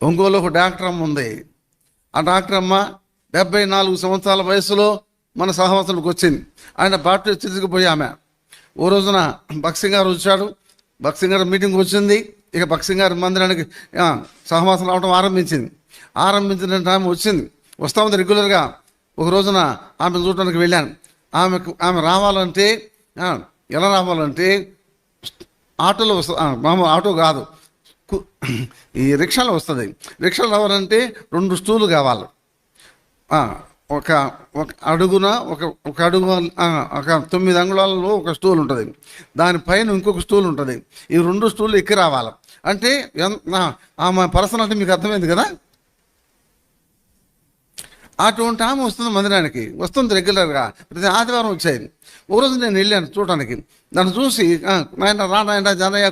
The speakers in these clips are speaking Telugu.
ఒంగోలు ఒక డాక్టర్ అమ్మ ఉంది. ఆ డాక్టర్ అమ్మ 74 సంవత్సరాల వయసులో మన సహవాసానికి వచ్చింది. ఆయన బాప్టిస్ట్ చర్చికి పోయి ఆమె ఓ రోజున భక్సింగ్ గారు వచ్చాడు. భక్సింగ్ గారు మీటింగ్ వచ్చింది. ఇక భక్సింగ్ గారి మందిరానికి సహవాసం రావడం ఆరంభించిన ఆమె వచ్చింది. వస్తూ ఉంది రెగ్యులర్గా. ఒక రోజున ఆమె చూడటానికి వెళ్ళాను. ఆమె రావాలంటే ఎలా రావాలంటే ఆటోలో మామూలు ఆటో కాదు, ఈ రిక్షాలో వస్తుంది. రిక్షాలో రావాలంటే 2 స్టూలు కావాలి. ఒక అడుగున ఒక అడుగు ఒక 9 అంగుళాలలో ఒక స్టూల్ ఉంటుంది. దానిపైన ఇంకొక స్టూల్ ఉంటుంది. ఈ 2 స్టూళ్ళు ఎక్కి రావాలి. అంటే ఆమె పర్సనాలిటీ మీకు అర్థమైంది కదా. అటువంటి ఆమె వస్తుంది మందిరానికి, వస్తుంది రెగ్యులర్గా, ప్రతి ఆదివారం వచ్చేది. ఓ రోజు నేను వెళ్ళాను చూడటానికి. నన్ను చూసి నాయన జానయ్య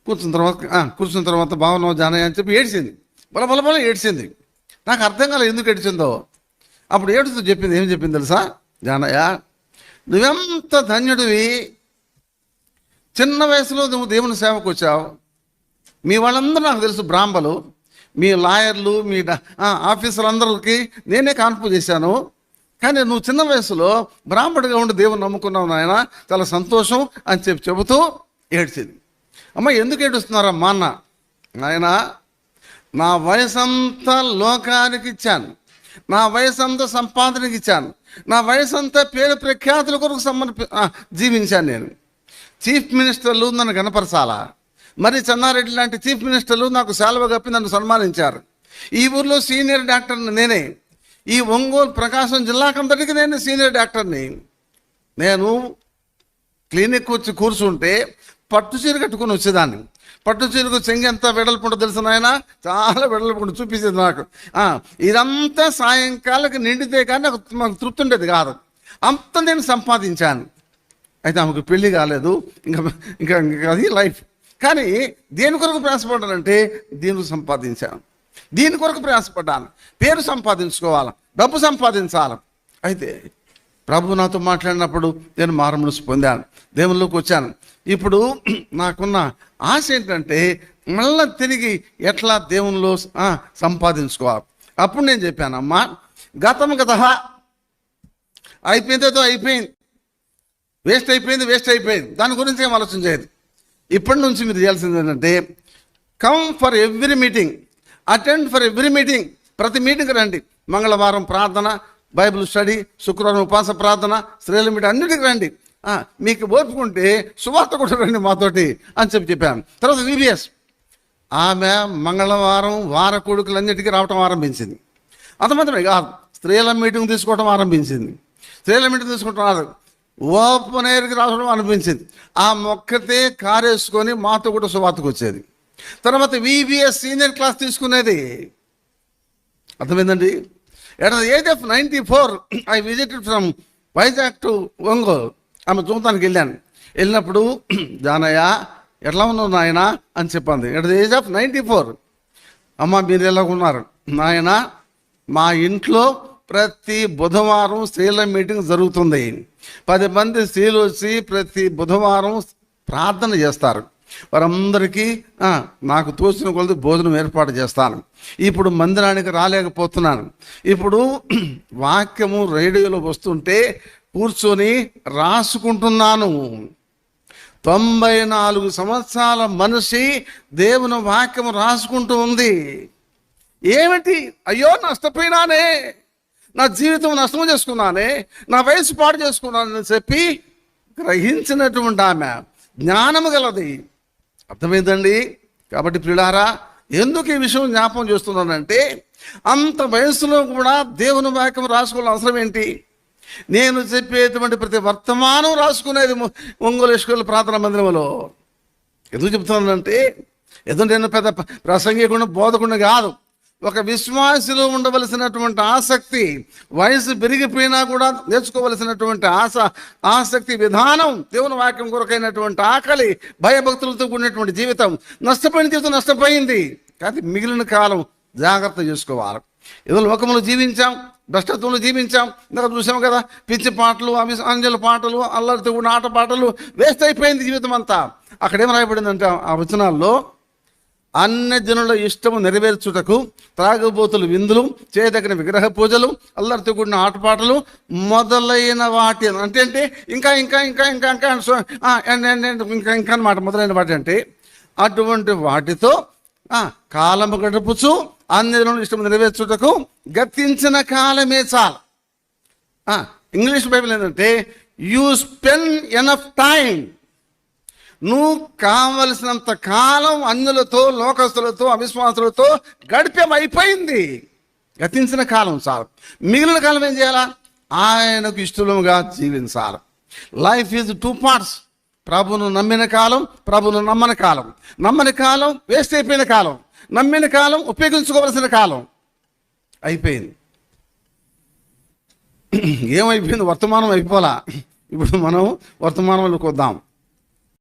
కూర్చున్న తర్వాత బాగున్నావు జానయ్య అని చెప్పి ఏడ్చింది. బల ఏడ్చింది. నాకు అర్థం కాలేదు ఎందుకు ఏడ్చిందో. అప్పుడు ఏడుస్తూ చెప్పింది. ఏం చెప్పింది తెలుసా? జానయ్య, నువ్వెంత ధన్యుడివి, చిన్న వయసులో నువ్వు దేవుని సేవకు వచ్చావు. మీ వాళ్ళందరూ నాకు తెలుసు బ్రాహ్మలు, మీ లాయర్లు, మీ ఆఫీసర్లందరికీ నేనే కాన్పు చేశాను. కానీ నువ్వు చిన్న వయసులో బ్రాహ్మణుడిగా ఉండి దేవుని నమ్ముకున్నావు నాయన, చాలా సంతోషం అని చెబుతూ ఏడ్చింది. అమ్మ ఎందుకు ఏడుస్తున్నారమ్మా అన్న. నాయన, నా వయసంతా లోకానికి ఇచ్చాను, నా వయసంతా సంపాదనకి ఇచ్చాను, నా వయసంతా పేరు ప్రఖ్యాతుల కొరకు జీవించాను. నేను చీఫ్ మినిస్టర్లు నన్ను గణపరచాలా, మరి చెన్నారెడ్డి లాంటి చీఫ్ మినిస్టర్లు నాకు సెలవు కప్పి నన్ను సన్మానించారు. ఈ ఊర్లో సీనియర్ డాక్టర్ని నేనే. ఈ ఒంగోలు ప్రకాశం జిల్లాకంతటికి నేను సీనియర్ డాక్టర్ని. నేను క్లినిక్ వచ్చి కూర్చుంటే పట్టు చీర కట్టుకుని వచ్చేదాన్ని. పట్టు చీరకు చెంగి ఎంత వెడల్పుంటో తెలిసిన ఆయన, చాలా వెడల్పుంటూ చూపించేది నాకు. ఇదంతా సాయంకాలకి నిండితే కానీ నాకు తృప్తి ఉండేది కాదు. అంత నేను సంపాదించాను. అయితే ఆమెకు పెళ్ళి కాలేదు. ఇంకా అది లైఫ్. కానీ దేని కొరకు ప్రయాసపడ్డానంటే దీనికి సంపాదించాను, దీని కొరకు ప్రయాసపడ్డాను. పేరు సంపాదించుకోవాలి, డబ్బు సంపాదించాలి. అయితే ప్రభు నాతో మాట్లాడినప్పుడు నేను మారుమనసు పొందాను, దేవుల్లోకి వచ్చాను. ఇప్పుడు నాకున్న ఆశ ఏంటంటే మళ్ళీ తిరిగి ఎట్లా దేవునిలో సంపాదించుకోవాలి. అప్పుడు నేను చెప్పాను, అమ్మా గతం అయిపోయిందేదో అయిపోయింది, వేస్ట్ అయిపోయింది, దాని గురించి ఏం ఆలోచన చేయదు. ఇప్పటి నుంచి మీరు చేయాల్సింది ఏంటంటే come for every meeting, attend for every meeting. ప్రతి మీటింగ్కి రండి. మంగళవారం ప్రార్థన, బైబిల్ స్టడీ, శుక్రవారం ఉపవాస ప్రార్థన, స్త్రీల మీటింగ్ అన్నిటికి రండి. మీకు ఓర్పుకుంటే సువార్త కూడా రండి మాతోటి అని చెప్పాను. తర్వాత VBS ఆమె మంగళవారం వార కొడుకులన్నిటికీ రావటం ఆరంభించింది. అంతమాత్రమే కాదు, స్త్రీల మీటింగ్ తీసుకోవడం ఆరంభించింది. స్త్రీల మీటింగ్ తీసుకుంటున్నారు, ఓపెన్ ఎయిర్కి రావడం అనిపించింది. ఆ మొక్కతే కారేసుకొని మాతో కూడా సువార్తకు వచ్చేది. తర్వాత VBS సీనియర్ క్లాస్ తీసుకునేది. అర్థమైందండి. At the age of 94 I visited from Vizag to Ongole. ఆమె చూడటానికి వెళ్ళినప్పుడు జానయ్య ఎట్లా ఉన్నావు నాయన అని చెప్పింది. ఎట్ ద ఏజ్ ఆఫ్ 94, అమ్మ మీరు ఎలా ఉన్నారు నాయన? మా ఇంట్లో ప్రతి బుధవారం స్త్రీల మీటింగ్ జరుగుతుంది. 10 మంది స్త్రీలు వచ్చి ప్రతి బుధవారం ప్రార్థన చేస్తారు. వారందరికీ నాకు తోచిన కొలది భోజనం ఏర్పాటు చేస్తాను. ఇప్పుడు మందిరానికి రాలేకపోతున్నాను. ఇప్పుడు వాక్యము రేడియోలో వస్తుంటే కూర్చొని రాసుకుంటున్నాను. 94 సంవత్సరాల మనిషి దేవుని వాక్యము రాసుకుంటూ ఉంది. ఏమిటి? అయ్యో నష్టపోయినానే, నా జీవితం నష్టం చేసుకున్నానే, నా వయసు పాడు చేసుకున్నానని చెప్పి గ్రహించినటువంటి ఆమె జ్ఞానము గలది. అర్థమైందండి. కాబట్టి ప్రియులారా, ఎందుకు ఈ విషయం జ్ఞాపకం చేస్తున్నానంటే అంత వయసులో కూడా దేవుని వాక్యం రాసుకోవాల్సిన అవసరం ఏంటి? నేను చెప్పేటువంటి ప్రతి వర్తమానం రాసుకునేది ఒంగోలు స్కూల్ ప్రార్థన మందిరంలో. ఎందుకు చెప్తున్నానంటే ఏదో నేను పెద్ద ప్రసంగికుండా బోధకుండా కాదు. ఒక విశ్వాసిలో ఉండవలసినటువంటి ఆసక్తి, వయసు పెరిగిపోయినా కూడా నేర్చుకోవలసినటువంటి ఆసక్తి విధానం, దేవుని వాక్యం కొరకైనటువంటి ఆకలి, భయభక్తులతో కూడినటువంటి జీవితం. నష్టపోయిన జీవితం నష్టపోయింది, కానీ మిగిలిన కాలం జాగ్రత్త చేసుకోవాలి. ఏదో లోకములు జీవించాం, భ్రష్టత్వంలో జీవించాం. ఇందాక చూసాం కదా, పిచ్చి పాటలు, అంజల పాటలు, అల్లరితో కూడిన ఆట పాటలు, వేస్ట్ అయిపోయింది జీవితం అంతా. అక్కడేం రాయబడిందంటే ఆ వచనాల్లో అన్యజనుల ఇష్టము నెరవేర్చుటకు త్రాగుబోతులు విందులు, చేయదగిన విగ్రహ పూజలు, అల్లరితో కూడిన ఆటపాటలు మొదలైన వాటి అంటే ఇంకా ఇంకా ఇంకా ఇంకా ఇంకా ఇంకా ఇంకా అన్నమాట. మొదలైన వాటి అంటే అటువంటి వాటితో కాలము గడుపుచు అన్యజనుల ఇష్టము నెరవేర్చుటకు గతించిన కాలమే చాలు. ఇంగ్లీష్ బైబిల్ ఏంటంటే యూ స్పెండ్ ఎనఫ్ టైం. నువ్వు కావలసినంత కాలం అన్యులతో, లోకస్తులతో, అవిశ్వాసులతో అయిపోయింది. గతించిన కాలం చాలు. మిగిలిన కాలం ఏం చేయాలా? ఆయనకు ఇష్టముగా జీవించాలి. Life is 2 parts. ప్రభును నమ్మిన కాలం, ప్రభును నమ్మని కాలం. నమ్మని కాలం వేస్ట్ అయిపోయిన కాలం, నమ్మిన కాలం ఉపయోగించుకోవలసిన కాలం అయిపోయింది. ఏమైపోయింది? వర్తమానం అయిపోలా. ఇప్పుడు మనం వర్తమానంలోకి వద్దాం.